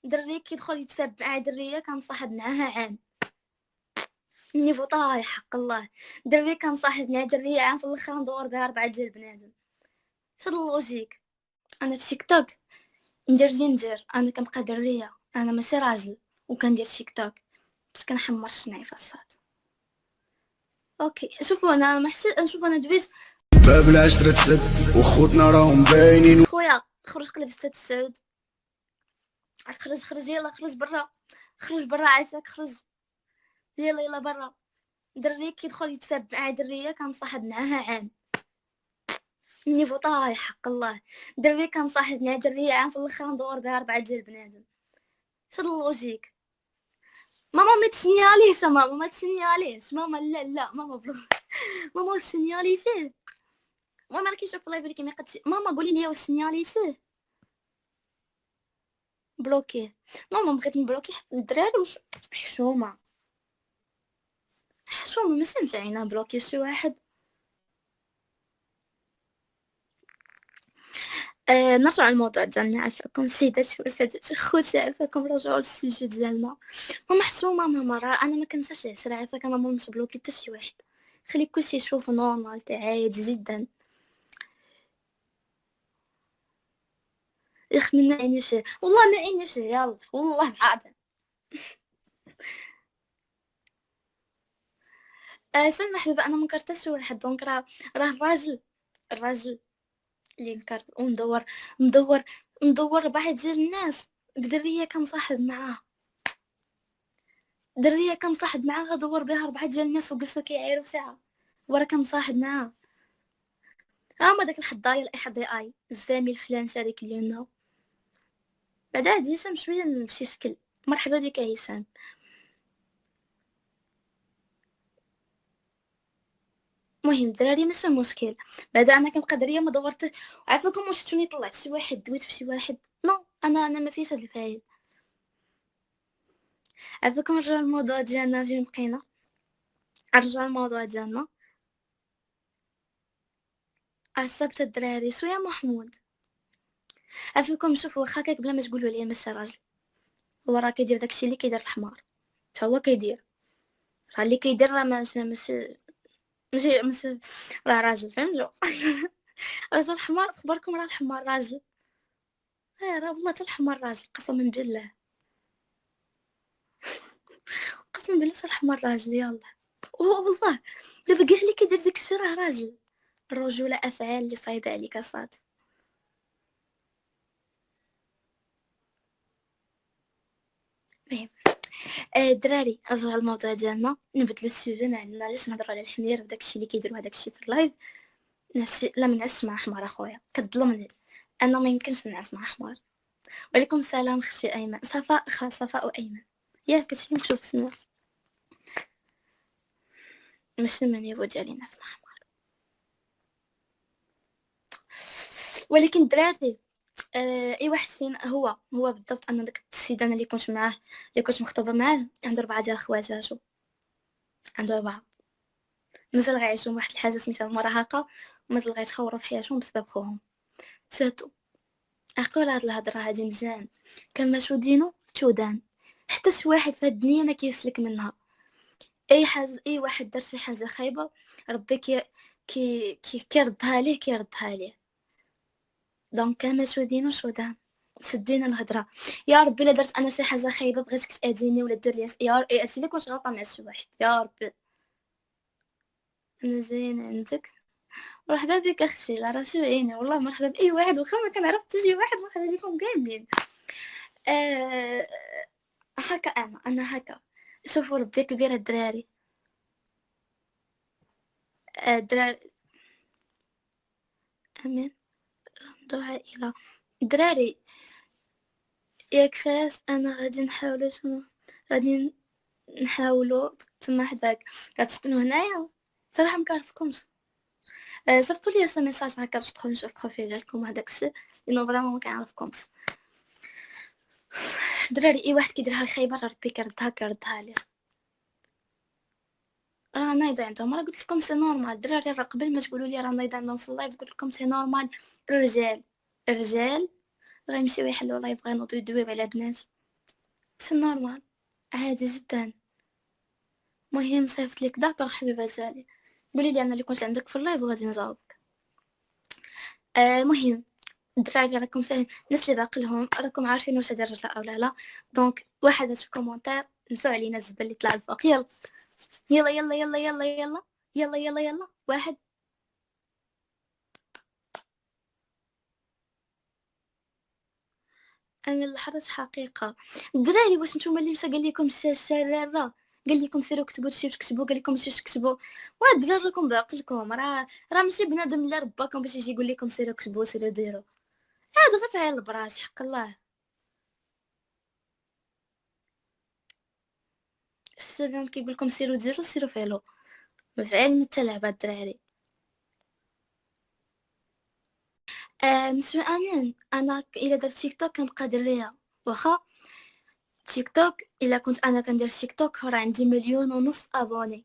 دري كيدخل يتساب مع دريه كنصاحب معاها عام، النيفو طايح حق الله. دري كنصاحب مع دريه عام، في الاخر ندور بها 4 ديال بنادم. هاد اللوجيك. انا في تيك توك ندير لي ندير، انا كنبقى دريه، انا ماشي راجل وكندير تيك توك باش كنحمر الشنيفاصات. اوكي شوفوا انا محسن نشوف انا دويت باب العشرة تسد وخوتنا راهم باينين. خويا خرج قلب ستة السعود، خرج يلا خرج برا، خرج برا عافاك خرج، يلا برا. دري كيدخل يتساب مع دريه كنصاحب معاها عام، النيفو طايح حق الله. دري كنصاحب مع دريه عام، في الاخر ندور بها 4 ديال بنادم. هاد اللوجيك. ماما ما تسنياليش، ماما ما تسنياليش، ماما لا ماما ماما سنياليتيه، ماما راكي شوف اللايف اللي كيما قدش، ماما قولي لي واش سنياليتيه. بلوكي ماما، بغيت نبلوكي حتى الدراري واش حشومه ماشي نفعينا بلوكي شي واحد. نرجع للموضوع ديالنا. عافاكم سيداتي وسادتي خوتي، عافاكم رجعوا للسيجو ديالنا. ماما حشومه، ماما راه انا ما كنساش العشره، عافاك ماما مش بلوكي حتى شي واحد، خلي كلشي يشوف نورمال عادي جدا. يخ من عيني شي، والله ما عيني شي، يلا والله العظيم. سلمى حبيبه انا منكرتش شي واحد، دونك راه الراجل اللي نكر وندور 4 ديال الناس بدريه كنصاحب معاها، دريه كنصاحب معاها دور بها 4 ديال الناس وقصه كيعايروا فيها ورا كنصاحب معاها. ما داك الحضايا اي حد اي الزامي الفلان شريك اليونا بعدا عاد هشام شويه بشي شكل. مرحبا بك هشام. المهم الدراري ماشي مشكل، بعدا انا كنبقى دريه ما دورت. عافاكم واش شفتوني طلعت شي واحد دويت في شي واحد؟ نو انا ما فيش هاد الفايل. عافاكم نرجعوا للموضوع ديالنا فين بقينا. نرجعوا للموضوع ديالنا. عصبت الدراري شويه محمود. عافاكم شوفوا واخا هكاك بلا ما تقولوا لي ماشي راجل، هو راه كيدير داكشي اللي كيدير الحمار، حتى هو كيدير، راه اللي كيدير راه ماشي راه راجل فهمتوا. راه الحمار اخباركم، راه الحمار راجل، راه والله حتى الحمار راجل قسما بالله، قسما بالله حتى الحمار راجل. يلا والله دابا كاع اللي كيدير داكشي راه راجل. الرجوله افعال اللي صايبه عليك صاد. المهم الدراري ارجع الموضوع ديالنا، نبدلو السوجي، ما عندنا علاش نهضروا على الحمير وداكشي اللي كيديروا هداكشي في اللايف. لا ما نعسش مع حمار اخويا، كتظلمني، انا ما يمكنش نعس مع حمار. وعليكم السلام اختي ايمن، صفاء وايمن، ياك كتشوف نشوف سمع ماشي من يبو ديالي ناس مع حمار. ولكن الدراري اي واحد فينا هو بالضبط، انا داك السيد انا اللي كنت معاه، اللي كنت مخطوبه معاه، عنده 4 ديال خواتاتو، عنده 4 مازال غيعيشوا واحد الحاجه سميتها المراهقه، ومازال غيتخوروا في حياتهم بسبب خوهم. ساتو عقول هاد الهضره هادي مزيان، كما شو دينو تودان، حتى شي واحد في هاد الدنيا ما كيسلك منها. اي حاجه، اي واحد دار شي حاجه خايبه ربي كيردها ليه. دونك كما شو دينو شو دان، سدينا الهضره. يا ربي الا درت انا شي حاجه خايبه بغيتك تاديني ولا دير لي يا ربي هادشي اللي كنت غلطه مع شي واحد، يا ربي انا زين عندك. مرحبا بك اختي، لا راسي عيني والله، مرحبا باي واحد واخا ما كنعرف حتى شي واحد، مرحبا بكم كاملين. أه... هكا انا هكا. شوفوا ربي كبير الدراري. الدراري امين. دعاء الى الدراري ياك فاس، انا غادي نحاولوا تما حداك غتسكنوا هنايا صراحه مكنعرفكمش. صيفطوا لي شي ميساج هكا باش تدخلوا نشوف البروفيل ديالكم هذاك الشيء، لانه فريمون ما كنعرفكمش. دراري اي واحد كيديرها خايبه ربي كيردها ليه. راه نايضه عندهم، راه قلت لكم سي نورمال الدراري، راه قبل ما تقولوا لي راه نايضه عندهم في اللايف قلت لكم سي نورمال. الرجال غيمشيو يحلوا لايف غينوضوا يدويو على بنات، سي نورمال، عادي جدا. مهم صيفط لك داكوغ حبيبه جالي، قولي لي انا اللي كنت عندك في اللايف وغادي نجاوبك. مهم الدراري راكم فاهم، الناس اللي باقي لهم راكم عارفين واش هادي الرجله او لا. دونك واحد في الكومونتير نساو علينا الزبل اللي طلع الفوق. يلا يلا يلا يلا يلا يلا يلا يلا يلا واحد. امين الحرج حقيقه. الدراري واش نتوما اللي مشى قال لكم الشراره، قال لكم سيروا كتبوا شي تكتبوا، قال لكم ماشي تكتبوا. الدراري راكم بعقلكم، راه ماشي بنادم اللي رباكم باش يجي يقول لكم سيروا كتبوا سيروا ديروا. عاد غير فعل البراش حق الله. الشباب كيقول لكم سيروا ديروا سيروا فعلوا، مفعل نتلعب الدراري. مسيو امين، انا الا درت تيك توك كنبقى دريه، واخا تيك توك الا كنت انا كندير تيك توك راه عندي 1,500,000 ابوني،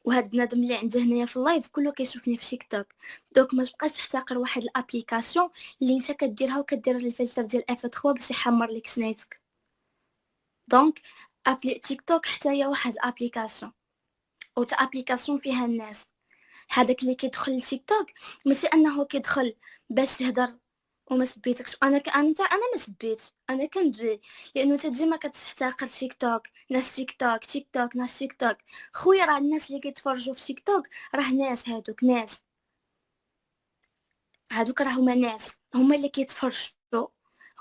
وهاد بنادم اللي عنده هنايا في اللايف كله كيشوفني في تيك توك. دوك ما تبقاش تحتقر واحد الابليكاسيون اللي انت كديرها وكدير الفلتر ديال اف 3 باش يحمر لك شنايفك. دونك تيك توك حتى هي واحد الابليكاسيون، او تا ابليكاسيون فيها الناس. هذاك اللي كيدخل لتيك توك ماشي انه كيدخل باش يهضر وما سبيتكش. انا ما سبيتش، انا كندوي لانه انت ديما كتحتقر تيك توك، ناس تيك توك تيك توك ناس تيك توك. خويا راه الناس اللي كيتفرجوا في تيك توك راه ناس، هادوك ناس، هادوك راه هما ناس، هما اللي كيتفرجوا،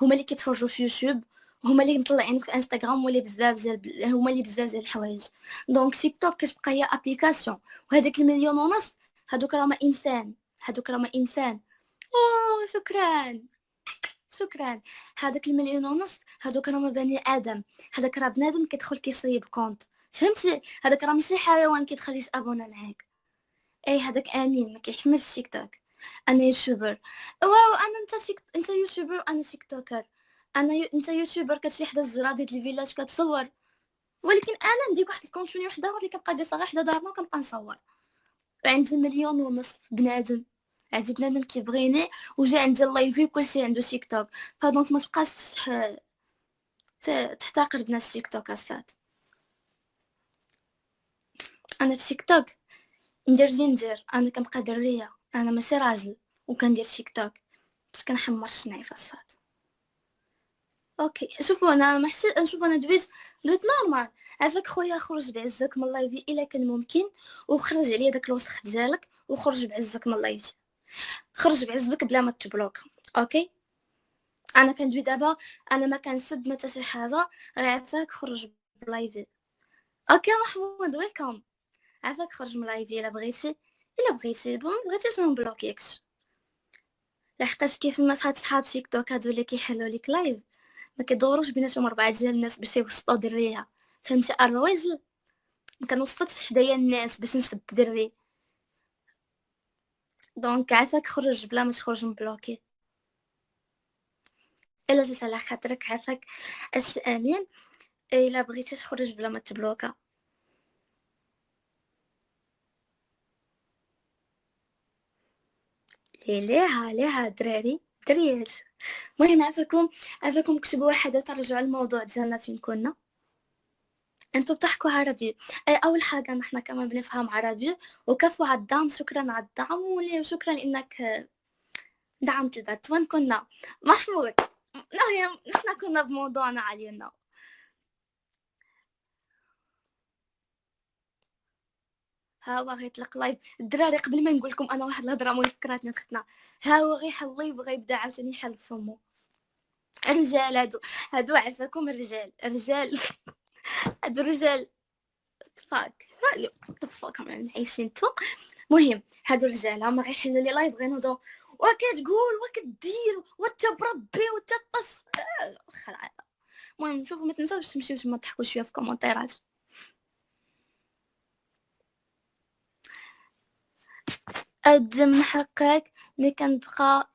هما اللي كيتفرجوا في يوتيوب، هما اللي مطلعين في انستغرام، ولا بزاف ديال هما اللي بزاف ديال الحوايج. دونك تيك توك كتبقى هي ابليكاسيون، وهذاك 1,500,000 هادوك راهما انسان، هادوك راهما انسان. اوه شكرا شكرا. هذاك 1,500,000 هذوك راهما بني ادم، هذاك راه بنادم كيدخل كيصيب كونت، فهمتي؟ هذاك راه ماشي حيوان كيدخل يتابونا معاك. اي هذاك امين ما كيحملش تيك توك. انا يوتيوبر، واو انا انت يوتيوبر انا تيك توكر. انت يوتيوبر كتشي حدا الجرادي ديال الفيلاج كتصور، ولكن انا نديك واحد الكونتوني وحده اللي كنبقى جالسه غير حدا دارنا وكنبقى نصور. عندي 1,500,000 بنادم، عندي بنادم كيبغيني وجا عندي اللايفي وكلشي عنده تيك توك. فدونك ما تبقاش تحتقر بناس تيك توك السات. انا في تيك توك ندير اللي ندير، انا كنبقى دريه، انا ماشي راجل وكندير تيك توك باش كنحمر الشنايف السات. اوكي شوفوا انا ما حسيت نشوف انا دويت نورمال. عافاك خويا خرج بعزك من اللايف الا كان ممكن، وخرج عليا داك الوسخ ديالك، وخرج بعزك من اللايف، خرج بعزك بلا ما تبلوك. اوكي انا كندوي دابا، انا ما كنسب ما حتى شي حاجه، غير عافاك خرج بلايفي. اوكي محمود ويلكم، عافاك خرج من لايفي الا بغيتي، الا بغيتي بون بغيتيش نبلوكيكش، لحقاش كيف ما صحاب تيك توك هادو اللي كيحلوا ليك لايف ما كيدوروش بيناتهم 4 ديال الناس باش يوسطوا دريه، فهمتي؟ الراجل ما كنوسطش حدايا الناس باش نسب دري. دونك عافاك خرج بلا ما تخرج مبلوكي، الا جيت على خاطرك عافاك اش امين، الا بغيتي تخرج بلا ما تبلوكا. ليها دراري دريات. المهم عافاكم كتبوا واحده ترجعوا الموضوع ديالنا فين كنا. انتوا بتحكوا عربي، اول حاجه نحنا كمان بنفهم عربي، وكفو على الدعم، شكرا على الدعم وشكرا انك دعمت البث. وين كنا محمود؟ نحنا كنا بموضوعنا علينا. ها هو غيطلق لايف الدراري. قبل ما نقول لكم انا واحد الهضره مهم فكراتني اختنا، ها هو غيحل اللايف بغا يبدا عاوتاني يحل فمو. الرجال هادو عفاكم الرجال هادو الرجال فاك طفاك من عايشين تو. مهم هادو الرجال هما غيحلوا لي لايف غير نوضو وكتقول وكدير وتبربي وتطش خلاص. المهم شوفوا ما تنساوش تمشيو تما تضحكوا شويه في كومونتيرات. أد من حقك ملي كنبقى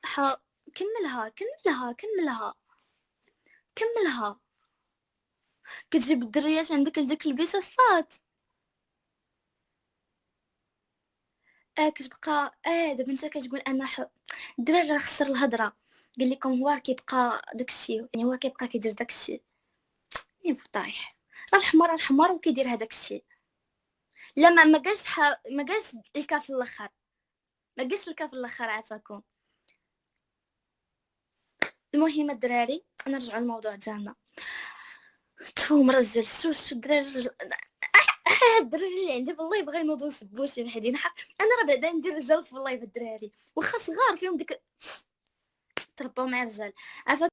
كملها كتجيب الدريات عندك لديك البيت صات. كتبقى دابا انت كتقول انا الدراري راه خسر الهضره، قال لكم هو كيبقى داكشي، يعني هو كيبقى كيدير داكشي. نيفو طايح. الحمار الحمار وكيدير هذاك الشيء. لا ما قالش ما قالش الكاف في الاخر، ما قالش الكاف في الاخر عافاكم. المهم الدراري نرجعوا للموضوع ديالنا. تو مرجل سوس الدراري الدراري اللي عندي والله بغا ينوضوا يسبوا شي وحدين انا راه بعدا ندير رجال في اللايف الدراري واخا صغار فيهم ديك تربوا مع رجال عافاكم.